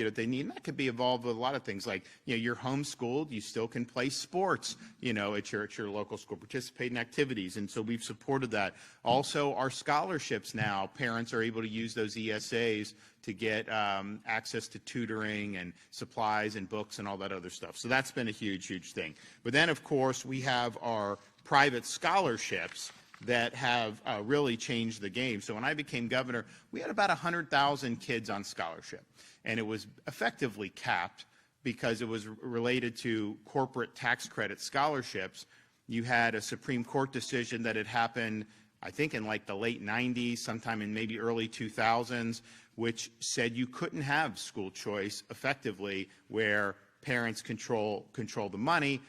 that they need. And that could be involved with a lot of things like, you're homeschooled, you still can play sports, at your local school, participate in activities. And so we've supported that. Also, our scholarships now, parents are able to use those ESAs to get access to tutoring and supplies and books and all that other stuff. So that's been a huge, huge thing. But then, of course, we have our private scholarships that have really changed the game. So when I became governor, we had about 100,000 kids on scholarship, and it was effectively capped because it was related to corporate tax credit scholarships. You had a Supreme Court decision that had happened, I think, in like the late 90s, sometime in maybe early 2000s, which said you couldn't have school choice effectively where parents control the money.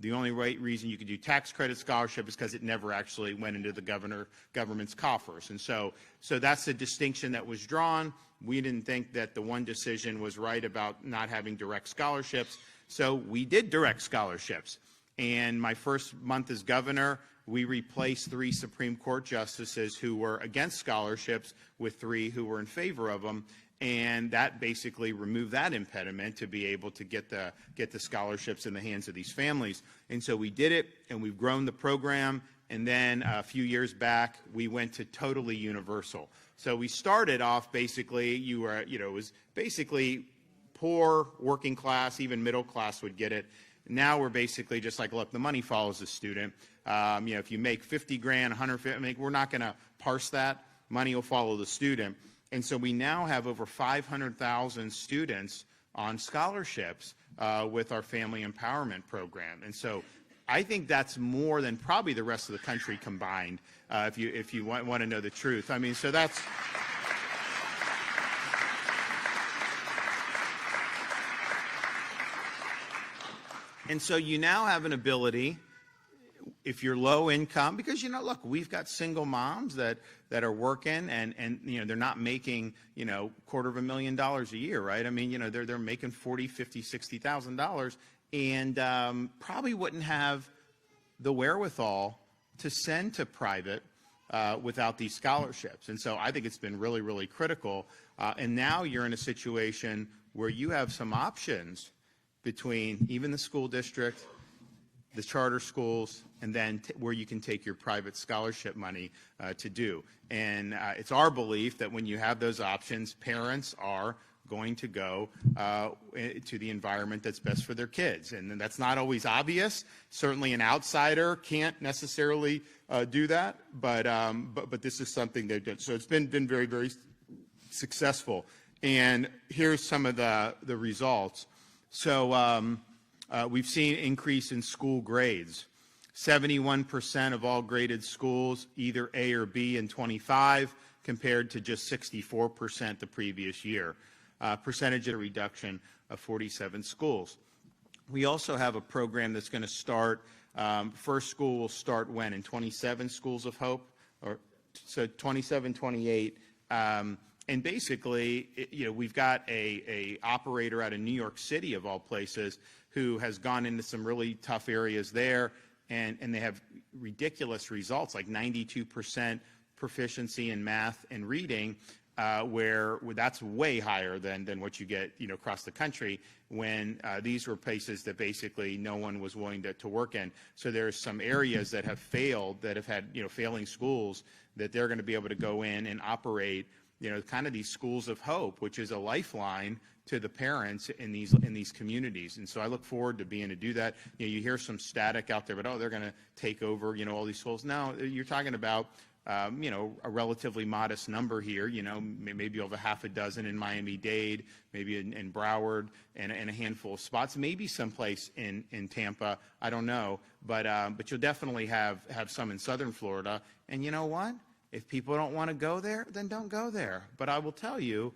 The only reason you could do tax credit scholarship is because it never actually went into the government's coffers. And so that's the distinction that was drawn. We didn't think that the one decision was right about not having direct scholarships, so we did direct scholarships. And my first month as governor, we replaced 3 Supreme Court justices who were against scholarships with 3 who were in favor of them. And that basically removed that impediment to be able to get the scholarships in the hands of these families. And so we did it, and we've grown the program. And then a few years back, we went to totally universal. So we started off basically, it was basically poor, working class, even middle class would get it. Now we're basically just like, look, the money follows the student. If you make 50 grand, 150, we're not going to parse that. Money will follow the student. And so we now have over 500,000 students on scholarships with our family empowerment program. And so I think that's more than probably the rest of the country combined, if you want to know the truth. I mean, so that's... And so you now have an ability, if you're low income, because, look, we've got single moms that are working and they're not making, $250,000 a year, right? I mean, they're making $40,000, $50,000, $60,000 and probably wouldn't have the wherewithal to send to private without these scholarships. And so I think it's been really, really critical. And now you're in a situation where you have some options between even the school district, the charter schools, and then where you can take your private scholarship money to do. And it's our belief that when you have those options, parents are going to go to the environment that's best for their kids. And that's not always obvious. Certainly an outsider can't necessarily do that, but this is something they've done. So it's been very, very successful. And here's some of the results. So we've seen increase in school grades. 71% of all graded schools, either A or B in 25, compared to just 64% the previous year. Percentage of reduction of 47 schools. We also have a program that's going to start, first school will start when? In 27 schools of hope, or so 27, 28. And basically, we've got a operator out of New York City, of all places, who has gone into some really tough areas there, and they have ridiculous results, like 92% proficiency in math and reading, where that's way higher than what you get, across the country, when these were places that basically no one was willing to work in. So there's some areas that have failed, that have had, failing schools, that they're going to be able to go in and operate, kind of these schools of hope, which is a lifeline to the parents in these communities. And so I look forward to being able to do that. You hear some static out there, but they're going to take over, all these schools. No, you're talking about, a relatively modest number here. Maybe over half a dozen in Miami-Dade, maybe in Broward, and a handful of spots. Maybe someplace in Tampa. I don't know, but you'll definitely have some in Southern Florida. And you know what? If people don't want to go there, then don't go there. But I will tell you,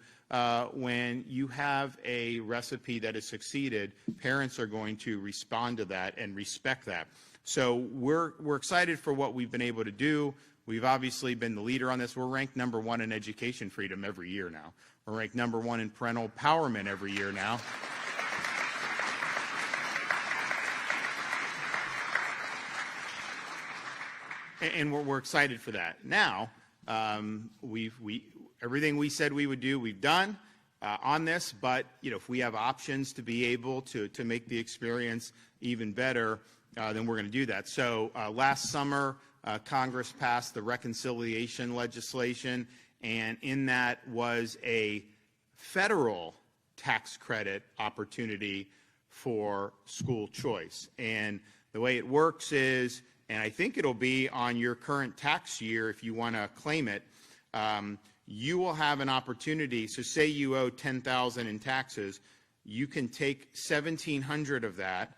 when you have a recipe that has succeeded, parents are going to respond to that and respect that. So we're excited for what we've been able to do. We've obviously been the leader on this. We're ranked #1 in education freedom every year now. We're ranked #1 in parental empowerment every year now. And we're excited for that. Now, everything we said we would do, we've done. on this, but if we have options to be able to make the experience even better, then we're going to do that. So last summer, Congress passed the reconciliation legislation, and in that was a federal tax credit opportunity for school choice. And the way it works is, and I think it'll be on your current tax year if you want to claim it, you will have an opportunity. So say you owe $10,000 in taxes, you can take $1,700 of that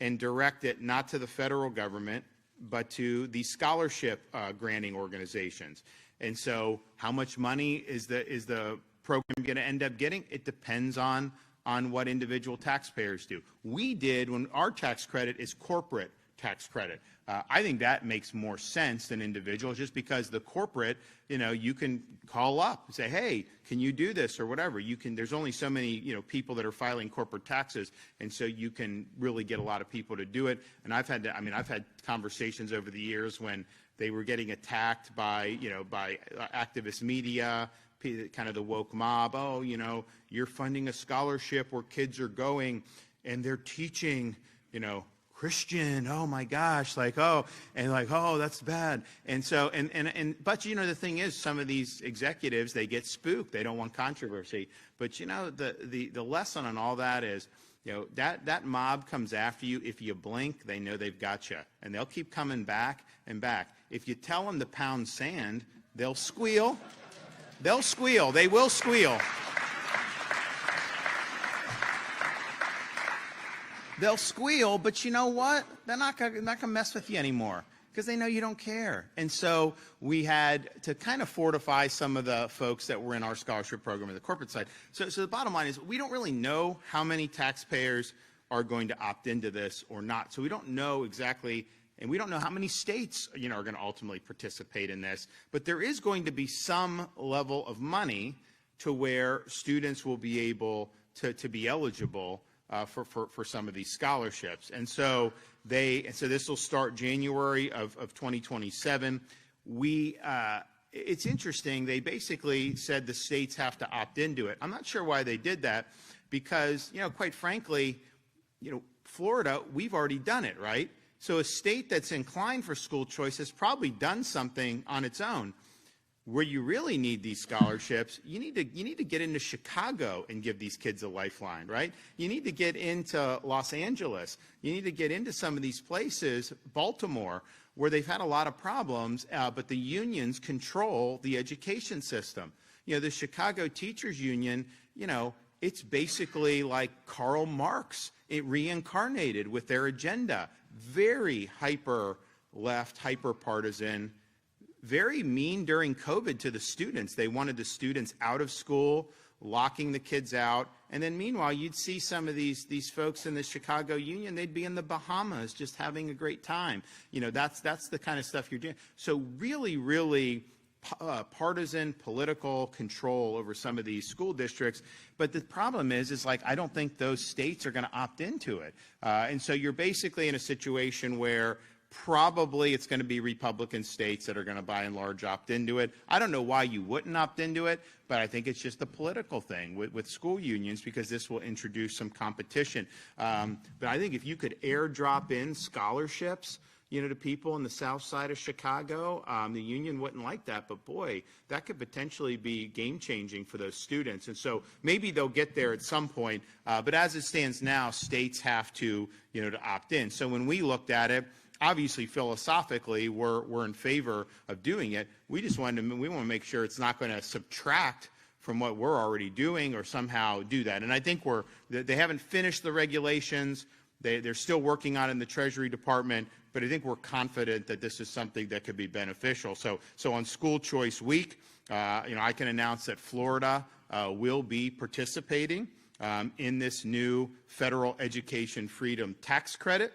and direct it not to the federal government, but to the scholarship granting organizations. And so how much money is the program going to end up getting? It depends on what individual taxpayers do. We did, when our tax credit is corporate tax credit. I think that makes more sense than individual, just because the corporate, you can call up and say, hey, can you do this or whatever. There's only so many, people that are filing corporate taxes, and so you can really get a lot of people to do it. And I've had conversations over the years when they were getting attacked by activist media, kind of the woke mob. Oh, you're funding a scholarship where kids are going and they're teaching, Christian, oh my gosh, oh, that's bad. And so, but the thing is, some of these executives, they get spooked. They don't want controversy. But the lesson on all that is, that mob comes after you. If you blink, they know they've got you, and they'll keep coming back and back. If you tell them to pound sand, they'll squeal. They'll squeal. They will squeal. They'll squeal, but you know what? They're not gonna mess with you anymore because they know you don't care. And so we had to kind of fortify some of the folks that were in our scholarship program on the corporate side. So the bottom line is, we don't really know how many taxpayers are going to opt into this or not. So we don't know exactly, and we don't know how many states are going to ultimately participate in this. But there is going to be some level of money to where students will be able to be eligible for some of these scholarships. And so this will start January of 2027. It's interesting. They basically said the states have to opt into it. I'm not sure why they did that, because, quite frankly, Florida, we've already done it, right? So a state that's inclined for school choice has probably done something on its own. Where you really need these scholarships, you need to get into Chicago and give these kids a lifeline, right? You need to get into Los Angeles. You need to get into some of these places, Baltimore, where they've had a lot of problems, but the unions control the education system. The Chicago Teachers Union, it's basically like Karl Marx, reincarnated with their agenda. Very hyper-left, hyper-partisan, very mean during COVID to the students. They wanted the students out of school, locking the kids out. And then meanwhile, you'd see some of these folks in the Chicago Union, they'd be in the Bahamas just having a great time. That's the kind of stuff you're doing. So really, really partisan political control over some of these school districts. But the problem is I don't think those states are going to opt into it. And so you're basically in a situation where probably it's going to be Republican states that are going to, by and large, opt into it. I don't know why you wouldn't opt into it, but I think it's just a political thing with school unions, because this will introduce some competition. But I think if you could airdrop in scholarships, to people in the south side of Chicago, the union wouldn't like that. But boy, that could potentially be game changing for those students. And so maybe they'll get there at some point. But as it stands now, states have to opt in. So when we looked at it, obviously, philosophically, we're in favor of doing it. We want to make sure it's not going to subtract from what we're already doing or somehow do that. And I think they haven't finished the regulations. They're still working on it in the Treasury Department, but I think we're confident that this is something that could be beneficial. So on School Choice Week, I can announce that Florida will be participating in this new federal education freedom tax credit.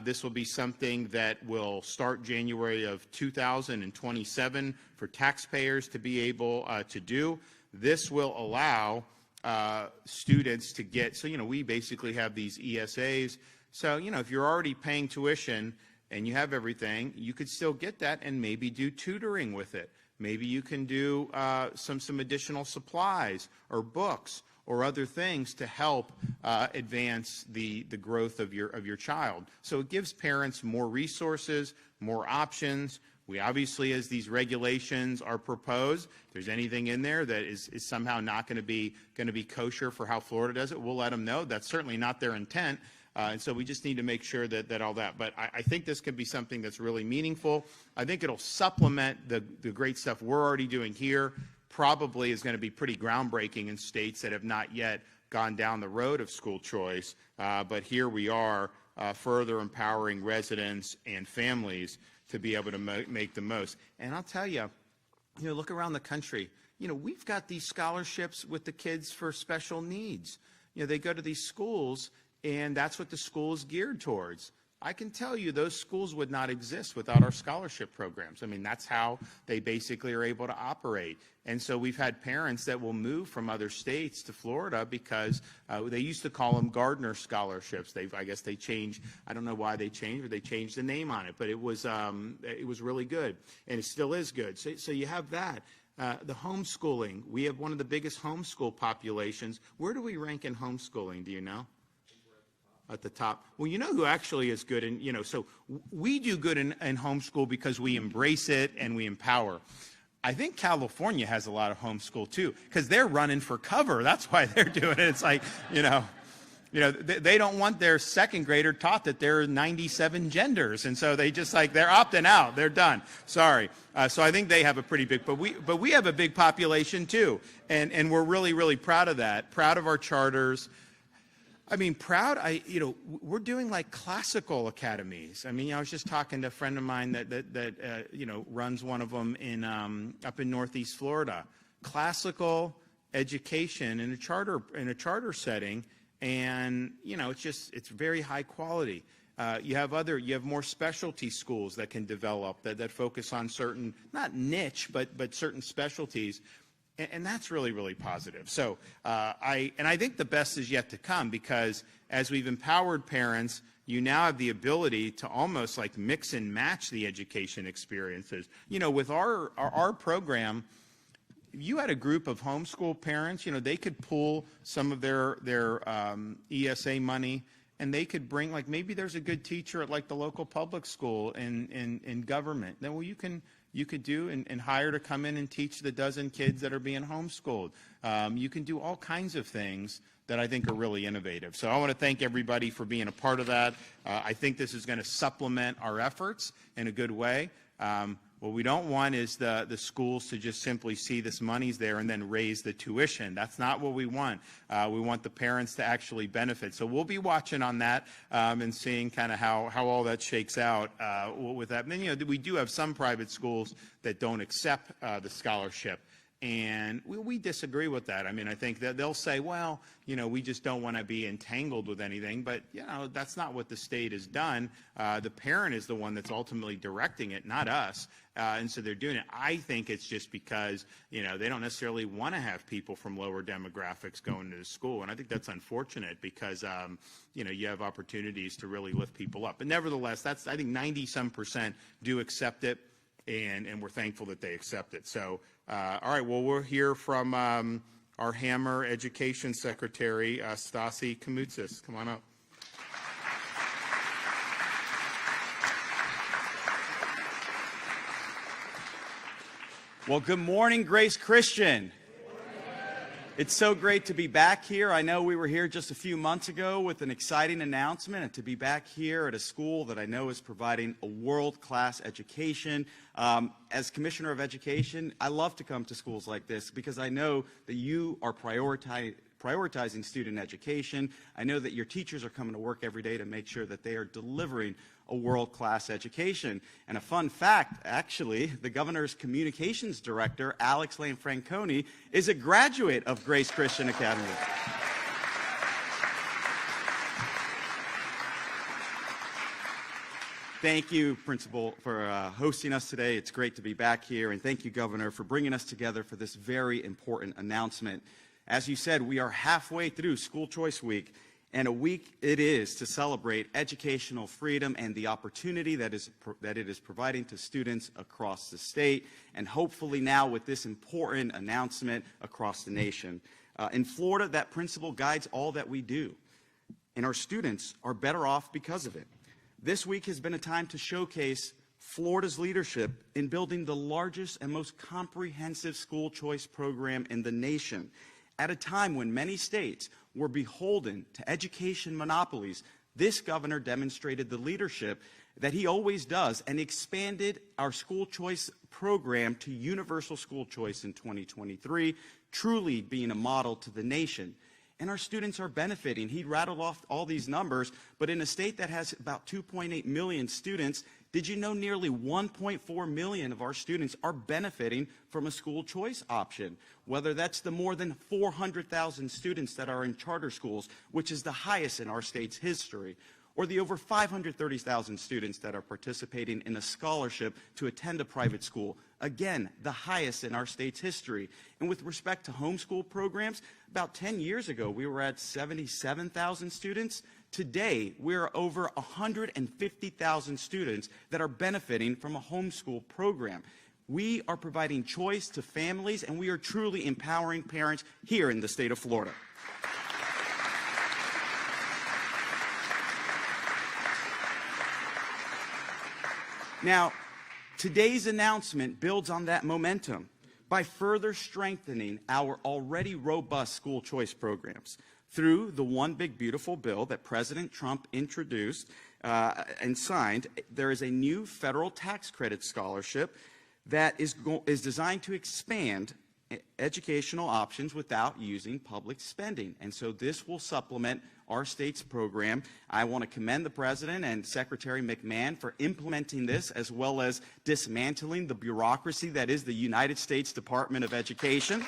This will be something that will start January of 2027 for taxpayers to be able to do. This will allow students to get, so we basically have these ESAs. So if you're already paying tuition and you have everything, you could still get that and maybe do tutoring with it. Maybe you can do some additional supplies or books or other things to help advance the growth of your child. So it gives parents more resources, more options. We obviously, as these regulations are proposed, if there's anything in there that is somehow not going to be kosher for how Florida does it, we'll let them know. That's certainly not their intent. And so we just need to make sure that all that. But I think this could be something that's really meaningful. I think it'll supplement the great stuff we're already doing here. Probably is going to be pretty groundbreaking in states that have not yet gone down the road of school choice. But here we are further empowering residents and families to be able to make the most. And I'll tell you, look around the country. We've got these scholarships with the kids for special needs. They go to these schools, and that's what the school is geared towards. I can tell you those schools would not exist without our scholarship programs. I mean, that's how they basically are able to operate. And so we've had parents that will move from other states to Florida because they used to call them Gardner scholarships. I guess they changed. I don't know why they changed, or they changed the name on it. But it was really good, and it still is good. So you have that. The homeschooling. We have one of the biggest homeschool populations. Where do we rank in homeschooling? Do you know? At the top. Well, you know who actually is good, and so we do good in homeschool because we embrace it and we empower. I think California has a lot of homeschool too, because they're running for cover. That's why they're doing it. It's like, they don't want their second grader taught that there are 97 genders, and so they just they're opting out. They're done. Sorry. So I think they have a pretty big, but we have a big population too, and we're really, really proud of that. Proud of our charters. I mean, proud. We're doing classical academies. I mean, I was just talking to a friend of mine that runs one of them up in Northeast Florida. Classical education in a charter setting, and it's very high quality. You have more specialty schools that can develop that focus on certain, not niche, but certain specialties. And that's really, really positive. So I think the best is yet to come, because as we've empowered parents, you now have the ability to almost mix and match the education experiences. With our program, you had a group of homeschool parents, they could pull some of their ESA money, and they could bring, maybe there's a good teacher at the local public school in government. Then you could do and hire to come in and teach the dozen kids that are being homeschooled. You can do all kinds of things that I think are really innovative. So I want to thank everybody for being a part of that. I think this is going to supplement our efforts in a good way. What we don't want is the schools to just simply see this money's there and then raise the tuition. That's not what we want. We want the parents to actually benefit. So we'll be watching on that and seeing kind of how all that shakes out with that. And then, we do have some private schools that don't accept the scholarship. And we disagree with that. I mean, I think that they'll say, well, we just don't want to be entangled with anything. But, that's not what the state has done. The parent is the one that's ultimately directing it, not us. And so they're doing it. I think it's just because, they don't necessarily want to have people from lower demographics going to the school. And I think that's unfortunate because, you have opportunities to really lift people up. But nevertheless, I think 90-some% do accept it. And we're thankful that they accept it. So, all right, well, we'll hear from our Hammer Education Secretary, Stasi Kamoutsas. Come on up. Well, good morning, Grace Christian. It's so great to be back here. I know we were here just a few months ago with an exciting announcement, and to be back here at a school that I know is providing a world-class education. As Commissioner of Education, I love to come to schools like this because I know that you are prioritizing student education. I know that your teachers are coming to work every day to make sure that they are delivering a world-class education. And a fun fact, actually, the governor's communications director, Alex Lane Franconi, is a graduate of Grace Christian Academy. Thank you, Principal, for hosting us today. It's great to be back here. And thank you, Governor, for bringing us together for this very important announcement. As you said, we are halfway through School Choice Week. And a week it is to celebrate educational freedom and the opportunity that it is providing to students across the state, and hopefully now with this important announcement across the nation. In Florida, that principle guides all that we do, and our students are better off because of it. This week has been a time to showcase Florida's leadership in building the largest and most comprehensive school choice program in the nation. At a time when many states were beholden to education monopolies, this governor demonstrated the leadership that he always does and expanded our school choice program to universal school choice in 2023, truly being a model to the nation. And our students are benefiting. He rattled off all these numbers, but in a state that has about 2.8 million students, did you know nearly 1.4 million of our students are benefiting from a school choice option? Whether that's the more than 400,000 students that are in charter schools, which is the highest in our state's history, or the over 530,000 students that are participating in a scholarship to attend a private school. Again, the highest in our state's history. And with respect to homeschool programs, about 10 years ago, we were at 77,000 students. Today, we're over 150,000 students that are benefiting from a homeschool program. We are providing choice to families, and we are truly empowering parents here in the state of Florida. Now, today's announcement builds on that momentum by further strengthening our already robust school choice programs. Through the One Big Beautiful Bill that President Trump introduced and signed, there is a new federal tax credit scholarship that is designed to expand educational options without using public spending. And so this will supplement our state's program. I want to commend the President and Secretary McMahon for implementing this, as well as dismantling the bureaucracy that is the United States Department of Education.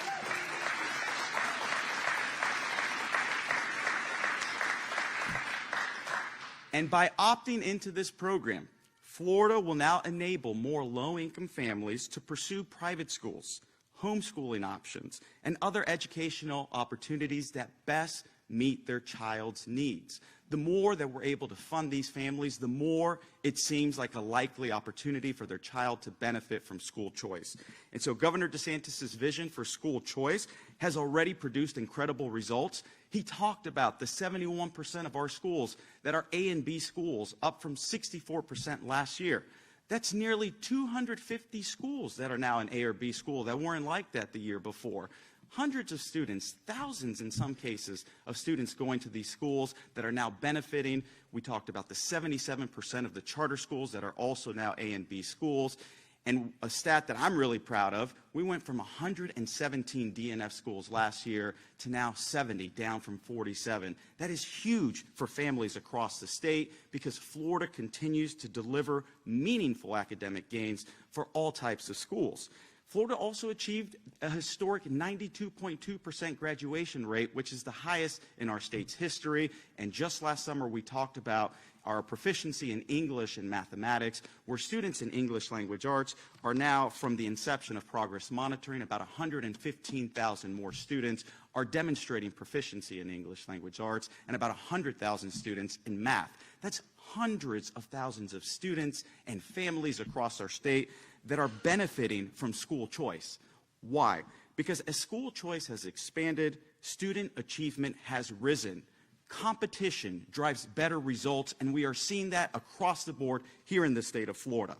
And by opting into this program, Florida will now enable more low-income families to pursue private schools, homeschooling options, and other educational opportunities that best meet their child's needs. The more that we're able to fund these families, the more it seems like a likely opportunity for their child to benefit from school choice. And so Governor DeSantis' vision for school choice has already produced incredible results. He talked about the 71% of our schools that are A and B schools, up from 64% last year. That's nearly 250 schools that are now an A or B school that weren't like that the year before. Hundreds of students, thousands in some cases, of students going to these schools that are now benefiting. We talked about the 77% of the charter schools that are also now A and B schools. And a stat that I'm really proud of, we went from 117 DNF schools last year to now 70, down from 47. That is huge for families across the state because Florida continues to deliver meaningful academic gains for all types of schools. Florida also achieved a historic 92.2% graduation rate, which is the highest in our state's history. And just last summer, we talked about our proficiency in English and mathematics, where students in English language arts are now, from the inception of progress monitoring, about 115,000 more students are demonstrating proficiency in English language arts, and about 100,000 students in math. That's hundreds of thousands of students and families across our state that are benefiting from school choice. Why? Because as school choice has expanded, student achievement has risen. Competition drives better results, and we are seeing that across the board here in the state of Florida.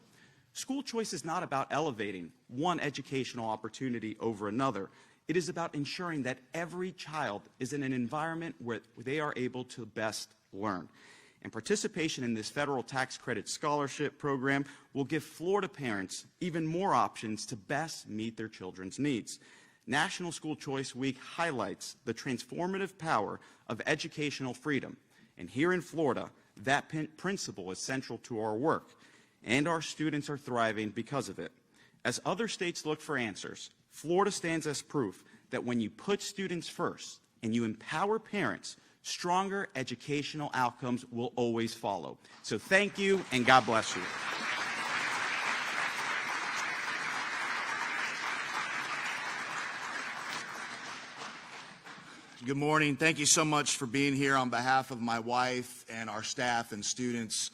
School choice is not about elevating one educational opportunity over another. It is about ensuring that every child is in an environment where they are able to best learn. And participation in this federal tax credit scholarship program will give Florida parents even more options to best meet their children's needs. National School Choice Week highlights the transformative power of educational freedom. And here in Florida, that principle is central to our work. And our students are thriving because of it. As other states look for answers, Florida stands as proof that when you put students first and you empower parents, stronger educational outcomes will always follow. So thank you, and God bless you. Good morning. Thank you so much for being here. On behalf of my wife and our staff and students,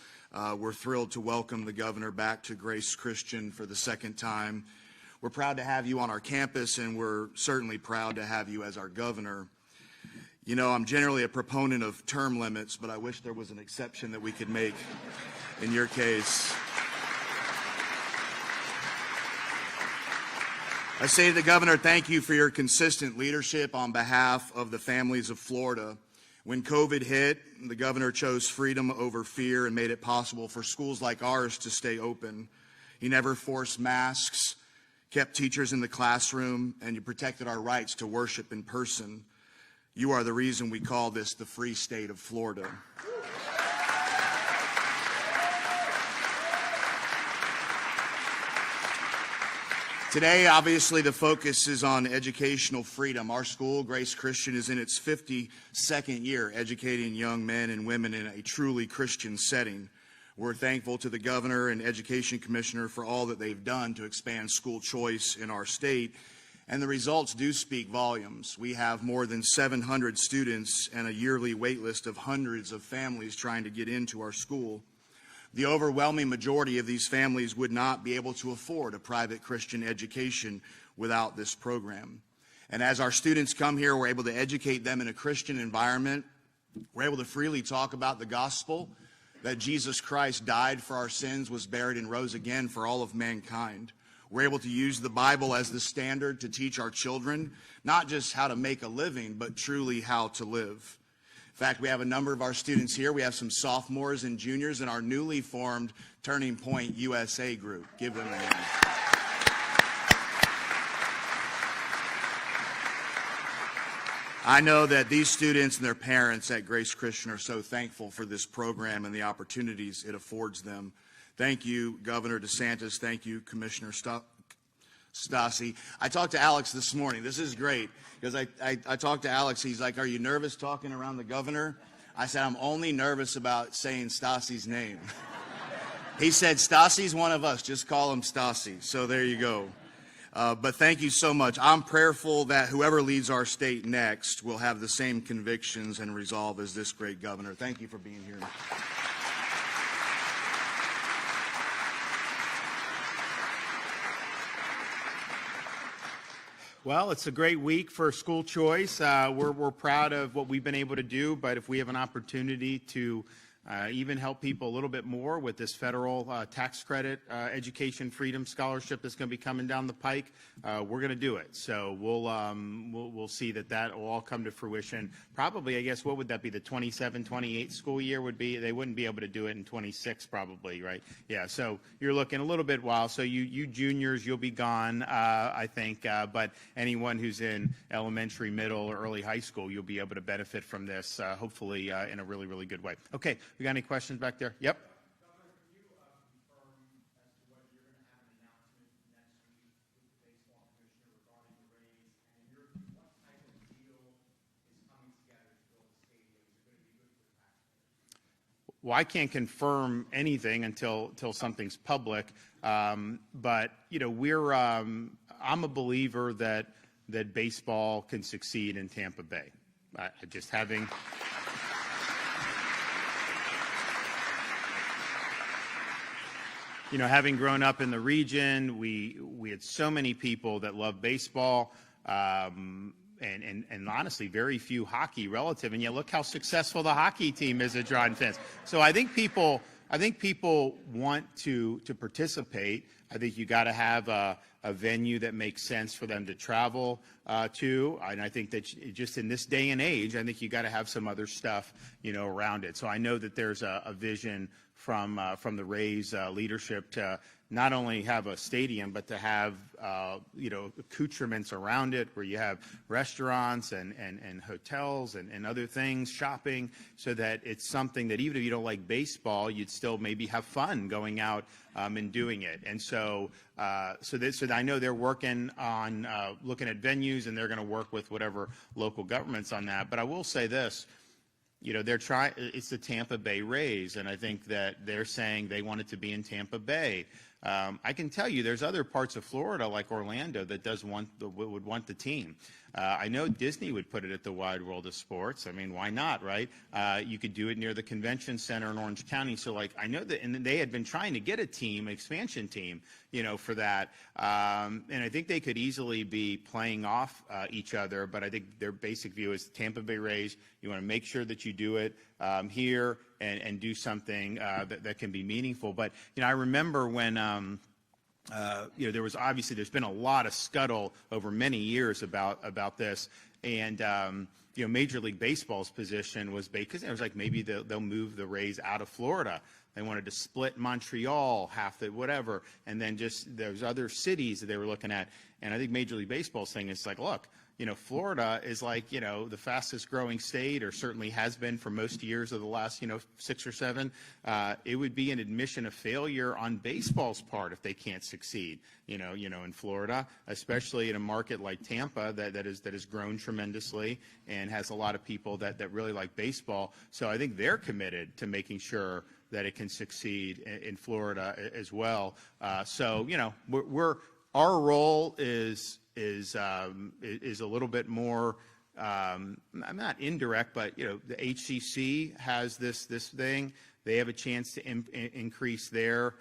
we're thrilled to welcome the governor back to Grace Christian for the second time. We're proud to have you on our campus, and we're certainly proud to have you as our governor. You know, I'm generally a proponent of term limits, but I wish there was an exception that we could make in your case. I say to the governor, thank you for your consistent leadership on behalf of the families of Florida. When COVID hit, the governor chose freedom over fear and made it possible for schools like ours to stay open. He never forced masks, kept teachers in the classroom, and you protected our rights to worship in person. You are the reason we call this the free state of Florida. Today, obviously, the focus is on educational freedom. Our school, Grace Christian, is in its 52nd year educating young men and women in a truly Christian setting. We're thankful to the governor and education commissioner for all that they've done to expand school choice in our state, and the results do speak volumes. We have more than 700 students and a yearly wait list of hundreds of families trying to get into our school. The overwhelming majority of these families would not be able to afford a private Christian education without this program. And as our students come here, we're able to educate them in a Christian environment. We're able to freely talk about the gospel, that Jesus Christ died for our sins, was buried, and rose again for all of mankind. We're able to use the Bible as the standard to teach our children, not just how to make a living, but truly how to live. In fact, we have a number of our students here. We have some sophomores and juniors in our newly formed Turning Point USA group. Give them a hand. I know that these students and their parents at Grace Christian are so thankful for this program and the opportunities it affords them. Thank you, Governor DeSantis. Thank you, Commissioner Stasi. I talked to Alex this morning. This is great because I talked to Alex. He's like, are you nervous talking around the governor? I said, I'm only nervous about saying Stasi's name. He said, Stasi's one of us. Just call him Stasi. So there you go. But thank you so much. I'm prayerful that whoever leads our state next will have the same convictions and resolve as this great governor. Thank you for being here. Well, it's a great week for school choice. We're proud of what we've been able to do, but if we have an opportunity to even help people a little bit more with this federal tax credit education freedom scholarship that's going to be coming down the pike, we're going to do it. So we'll see that will all come to fruition. Probably, I guess, what would that be? The 27-28 school year would be. They wouldn't be able to do it in 26, probably, right? Yeah. So you're looking a little bit while. So you juniors, you'll be gone, I think. But anyone who's in elementary, middle, or early high school, you'll be able to benefit from this, hopefully, in a really, really good way. Okay. We got any questions back there? Yep. Governor, can you confirm as to whether you're going to have an announcement next week with the baseball commissioner regarding the Rays, and in your view, what type of deal is coming together to build a stadium? Is it going to be good for the taxpayers? Well, I can't confirm anything until something's public, but you know I'm a believer that baseball can succeed in Tampa Bay. Just having. You know, having grown up in the region, we had so many people that love baseball, and honestly, very few hockey relative. And yet, look how successful the hockey team is at John Fence. So I think people want to participate. I think you got to have a venue that makes sense for them to travel to, and I think that just in this day and age, I think you got to have some other stuff, you know, around it. So I know that there's a vision from the Rays leadership to not only have a stadium, but to have you know, accoutrements around it where you have restaurants and hotels and other things, shopping, so that it's something that even if you don't like baseball, you'd still maybe have fun going out and doing it. And so so I know they're working on looking at venues, and they're going to work with whatever local governments on that. But I will say this. You know, they're trying. It's the Tampa Bay Rays, and I think that they're saying they want it to be in Tampa Bay. I can tell you there's other parts of Florida like Orlando that would want the team. I know Disney would put it at the Wide World of Sports. I mean, why not, right? You could do it near the convention center in Orange County. So, like, I know that, and they had been trying to get a team, expansion team, for that. And I think they could easily be playing off each other. But I think their basic view is Tampa Bay Rays. You want to make sure that you do it here and do something that can be meaningful. But, I remember when there's been a lot of scuttle over many years about this, and Major League Baseball's position was because it was like maybe they'll move the Rays out of Florida. They wanted to split Montreal, half the whatever, and then just there's other cities that they were looking at. And I think Major League Baseball's thing is like, look, Florida is like, the fastest growing state, or certainly has been for most years of the last, 6 or 7. It would be an admission of failure on baseball's part if they can't succeed, in Florida, especially in a market like Tampa that has grown tremendously and has a lot of people that really like baseball. So I think they're committed to making sure that it can succeed in Florida as well. Our role is a little bit more, I'm not indirect, but the HCC has this thing. They have a chance to increase their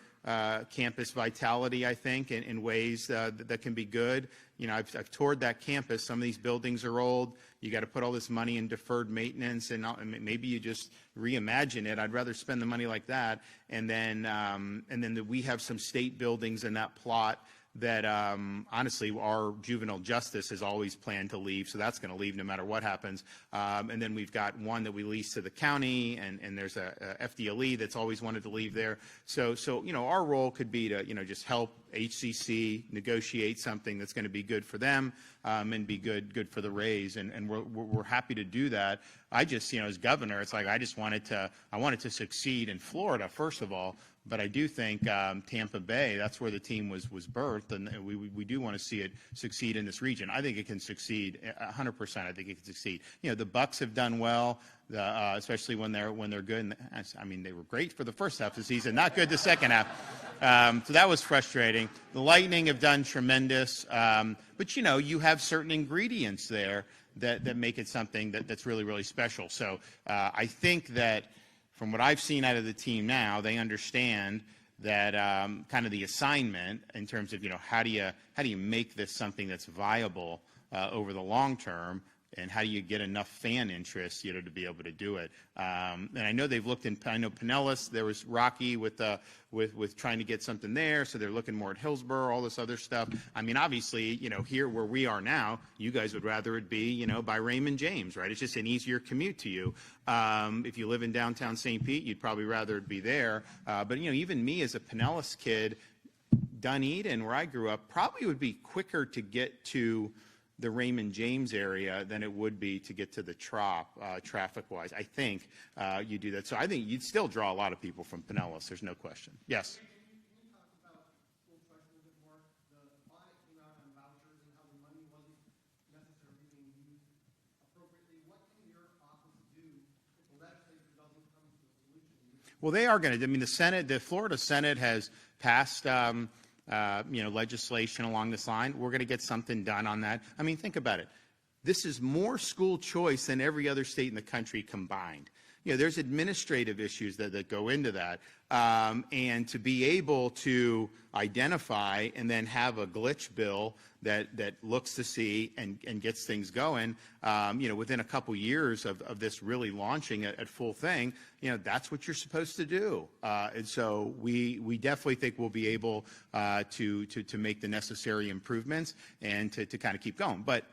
campus vitality, I think, in ways that can be good. I've toured that campus. Some of these buildings are old. You got to put all this money in deferred maintenance, and maybe you just reimagine it. I'd rather spend the money like that. And then we have some state buildings in that plot that honestly our juvenile justice has always planned to leave, so that's going to leave no matter what happens. And then we've got one that we lease to the county, and there's a FDLE that's always wanted to leave there. So our role could be to just help HCC negotiate something that's going to be good for them and be good for the Rays, and we're happy to do that. I just as governor, it's like I wanted to succeed in Florida first of all. But I do think Tampa Bay, that's where the team was birthed, and we do want to see it succeed in this region. I think it can succeed 100%. I think it can succeed. The Bucks have done well, especially when they're good. And they were great for the first half of the season, not good the second half. So that was frustrating. The Lightning have done tremendous, but you have certain ingredients there that make it something that's really, really special. So I think that, from what I've seen out of the team now, they understand that kind of the assignment in terms of how do you make this something that's viable over the long term, and how do you get enough fan interest to be able to do it. And I know they've looked I know Pinellas, there was Rocky with trying to get something there, so they're looking more at Hillsborough, all this other stuff. Obviously, here where we are now, you guys would rather it be, by Raymond James, right? It's just an easier commute to you. If you live in downtown St. Pete, you'd probably rather it be there. But even me as a Pinellas kid, Dunedin, where I grew up, probably would be quicker to get to the Raymond James area than it would be to get to the Trop, traffic-wise. I think you do that. So I think you'd still draw a lot of people from Pinellas. There's no question. Yes? Can you talk about school choice a little bit more? The audit came out on vouchers and how the money wasn't necessarily being used appropriately. What can your office do if the legislature doesn't come to a solution? Well, they are going to. The Florida Senate has passed legislation along this line. We're going to get something done on that. Think about it. This is more school choice than every other state in the country combined. There's administrative issues that go into that. And to be able to identify and then have a glitch bill that looks to see and gets things going, within a couple years of this really launching at full thing, that's what you're supposed to do. And so we definitely think we'll be able to make the necessary improvements and to kind of keep going. But,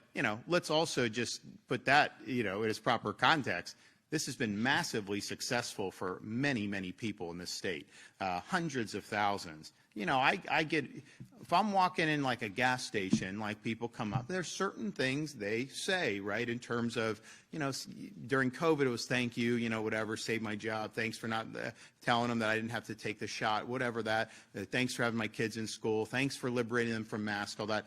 let's also just put that, in its proper context. This has been massively successful for many, many people in this state, hundreds of thousands. I get, if I'm walking in like a gas station, like people come up, there's certain things they say, right, in terms of, during COVID it was thank you, whatever, saved my job, thanks for not telling them that I didn't have to take the shot, whatever that, thanks for having my kids in school, thanks for liberating them from masks, all that,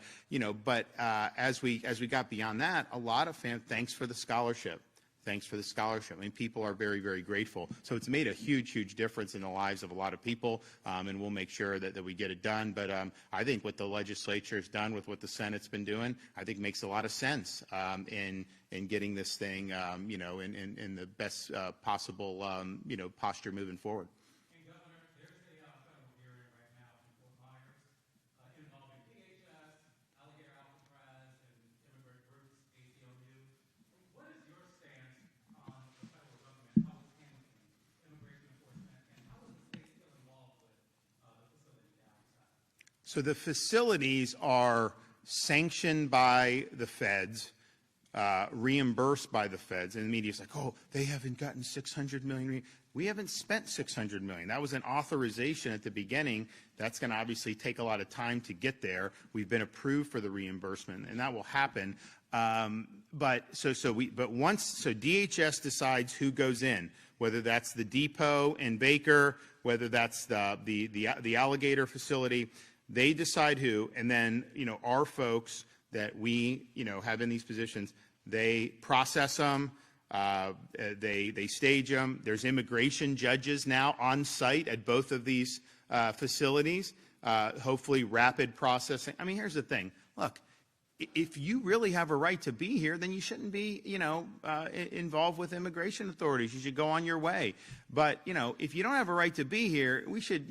but as we got beyond that, a lot of thanks for the scholarship. Thanks for the scholarship. I mean, people are very, very grateful. So it's made a huge, huge difference in the lives of a lot of people, and we'll make sure that we get it done. But I think what the legislature has done with what the Senate's been doing, I think makes a lot of sense in getting this thing, in the best possible, posture moving forward. And Governor, there's a federal hearing right now in Fort Myers involving DHS, Alligator Alcatraz, and immigrant groups, ACLU. What is your stance on the federal government, how it's handling immigration enforcement, and how is the state still involved with the facility down south? So the facilities are sanctioned by the feds, reimbursed by the feds, and the media's like, oh, they haven't gotten $600 million. We haven't spent $600 million. That was an authorization at the beginning. That's going to obviously take a lot of time to get there. We've been approved for the reimbursement, and that will happen. But once DHS decides who goes in, whether that's the depot in Baker, whether that's the Alligator facility, they decide who, and then our folks that we have in these positions, they process them. They stage them. There's immigration judges now on site at both of these facilities, hopefully rapid processing. I mean, here's the thing. Look, if you really have a right to be here, then you shouldn't be, involved with immigration authorities. You should go on your way. But, if you don't have a right to be here, we should,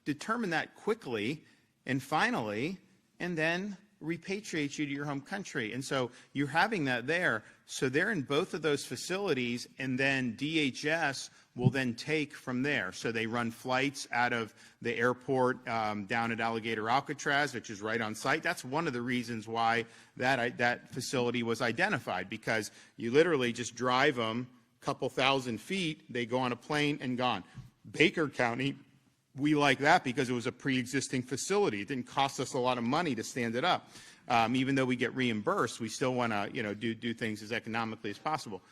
determine that quickly and finally, and then repatriate you to your home country. And so you're having that there. So they're in both of those facilities, and then DHS will then take from there. So they run flights out of the airport down at Alligator Alcatraz, which is right on site. That's one of the reasons why that facility was identified, because you literally just drive them a couple thousand feet, they go on a plane and gone. Baker County, we like that because it was a pre-existing facility. It didn't cost us a lot of money to stand it up. Even though we get reimbursed, we still want to, do things as economically as possible.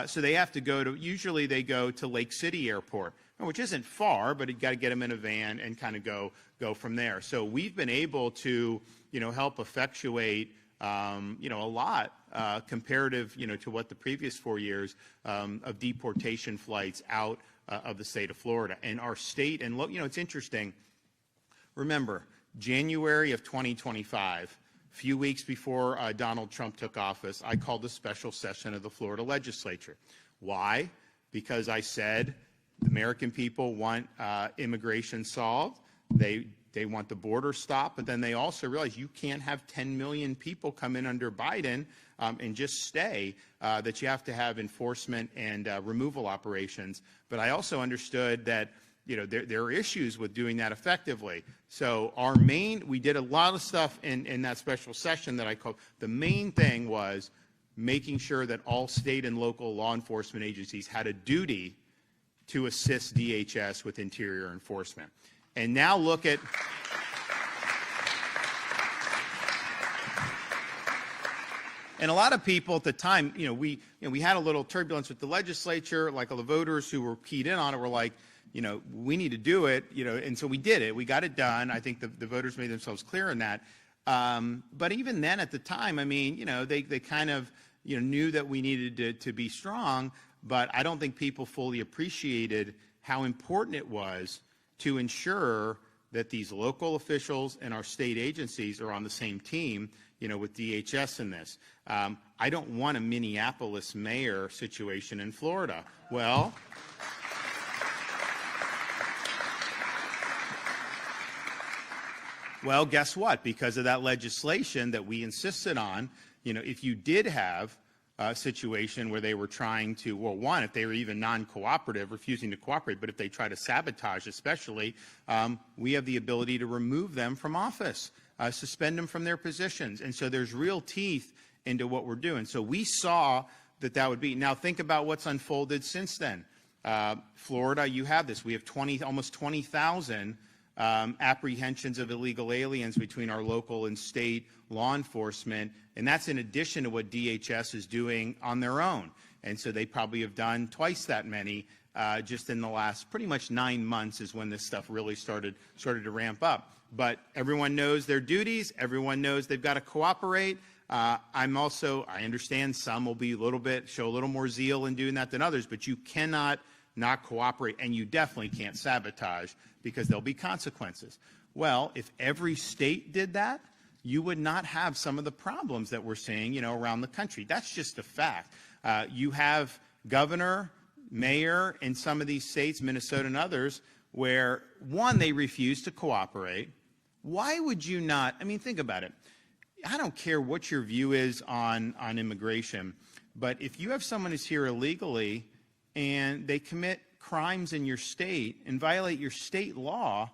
So they have to usually they go to Lake City Airport, which isn't far, but you got to get them in a van and kind of go from there. So we've been able to, help effectuate, a lot comparative, to what the previous 4 years of deportation flights out of the state of Florida. And our state, and it's interesting. Remember, January of 2025, a few weeks before Donald Trump took office, I called a special session of the Florida legislature. Why? Because I said the American people want immigration solved. They want the border stopped, but then they also realize you can't have 10 million people come in under Biden and just stay, that you have to have enforcement and removal operations. But I also understood that there are issues with doing that effectively. So we did a lot of stuff in that special session that I called. The main thing was making sure that all state and local law enforcement agencies had a duty to assist DHS with interior enforcement. And now look at and a lot of people at the time, we had a little turbulence with the legislature, like all the voters who were keyed in on it were like, we need to do it, and so we did it. We got it done. I think the voters made themselves clear on that. But even then at the time, I mean, they kind of, knew that we needed to be strong, but I don't think people fully appreciated how important it was to ensure that these local officials and our state agencies are on the same team, with DHS in this. I don't want a Minneapolis mayor situation in Florida. Well, guess what? Because of that legislation that we insisted on, if you did have a situation where they were trying to, well, one, if they were even non-cooperative, refusing to cooperate, but if they try to sabotage especially, we have the ability to remove them from office, suspend them from their positions. And so there's real teeth into what we're doing. So we saw that would be. Now think about what's unfolded since then. Florida, you have this. We have almost 20,000 apprehensions of illegal aliens between our local and state law enforcement, and that's in addition to what DHS is doing on their own. And so they probably have done twice that many just in the last pretty much 9 months is when this stuff really started to ramp up. But everyone knows their duties. Everyone knows they've got to cooperate. I understand some will be show a little more zeal in doing that than others, but you cannot not cooperate, and you definitely can't sabotage because there'll be consequences. Well, if every state did that, you would not have some of the problems that we're seeing, around the country. That's just a fact. You have governor, mayor in some of these states, Minnesota and others, where, one, they refuse to cooperate. Why would you not? I mean, think about it. I don't care what your view is on immigration, but if you have someone who's here illegally and they commit crimes in your state and violate your state law,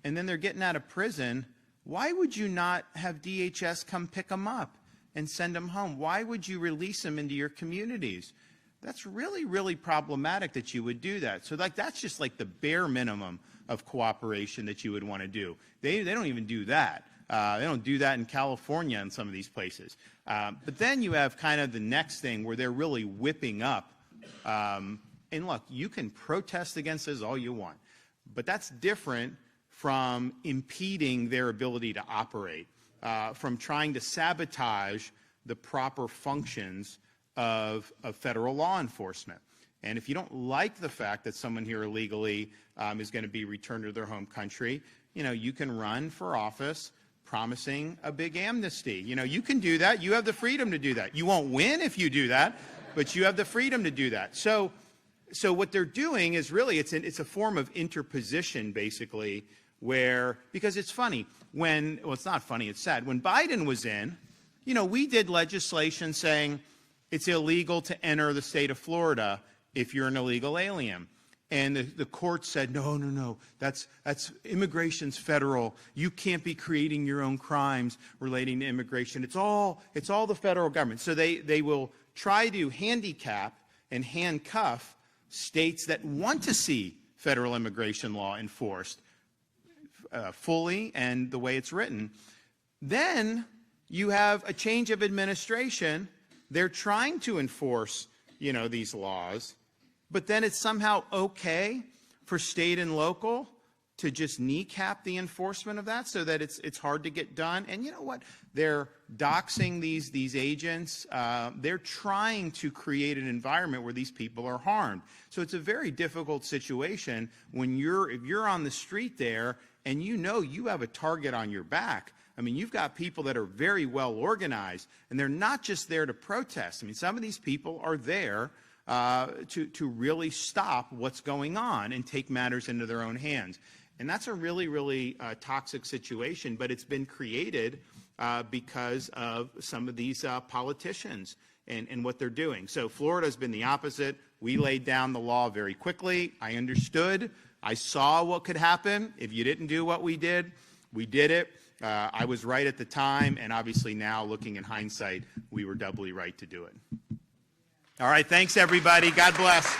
and then they're getting out of prison, why would you not have DHS come pick them up and send them home? Why would you release them into your communities? That's really, really problematic that you would do that. So that's just like the bare minimum of cooperation that you would want to do. They don't even do that. They don't do that in California in some of these places. But then you have kind of the next thing where they're really whipping up. And look, you can protest against this all you want, but that's different from impeding their ability to operate, from trying to sabotage the proper functions of federal law enforcement. And if you don't like the fact that someone here illegally is going to be returned to their home country, you can run for office promising a big amnesty. You can do that. You have the freedom to do that. You won't win if you do that, but you have the freedom to do that. So what they're doing is really, it's a form of interposition, basically, because it's funny, it's not funny, it's sad. When Biden was in, we did legislation saying it's illegal to enter the state of Florida if you're an illegal alien. And the court said, no, that's immigration's federal. You can't be creating your own crimes relating to immigration. It's all the federal government. So they will try to handicap and handcuff states that want to see federal immigration law enforced fully and the way it's written. Then you have a change of administration. They're trying to enforce, these laws, but then it's somehow okay for state and local to just kneecap the enforcement of that so that it's hard to get done. And you know what? They're doxing these agents. They're trying to create an environment where these people are harmed. So it's a very difficult situation when if you're on the street there and you have a target on your back. I mean, you've got people that are very well organized, and they're not just there to protest. I mean, some of these people are there to really stop what's going on and take matters into their own hands. And that's a really, really toxic situation, but it's been created because of some of these politicians and what they're doing. So Florida's been the opposite. We laid down the law very quickly. I understood. I saw what could happen if you didn't do what we did. We did it. I was right at the time, and obviously now, looking in hindsight, we were doubly right to do it. All right, thanks, everybody. God bless.